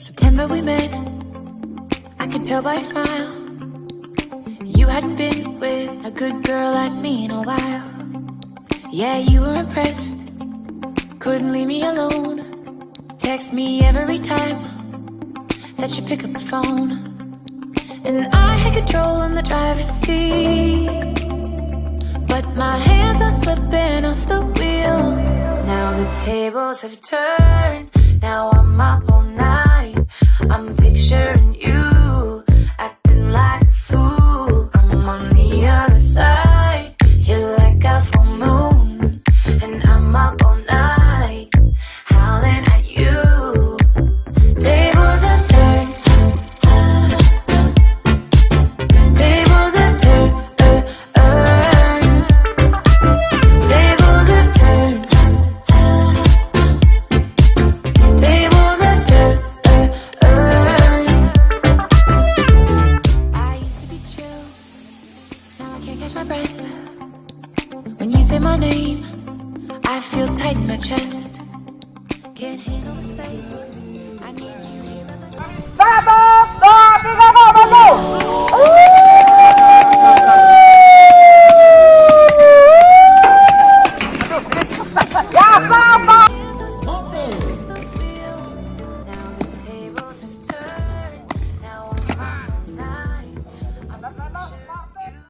September we met, I could tell by your smile. You hadn't been with a good girl like me in a while. Yeah, you were impressed, couldn't leave me alone. Text me every time that you pick up the phone. And I had control in the driver's seat, but my hands are slipping off the wheel. Now the tables have turned, now I'm up all night. I'm picturing you, acting like a fool. I'm on the other side, you're like a full moon, and I'm up all night, howling at you. Tables have turned, tables have turned, tables have turned, tables have turned. I used to be chill, now I can't catch my breath. When you say my name, I feel tight in my chest. Can't handle the space, I need you here by my side. 3, 2, 1,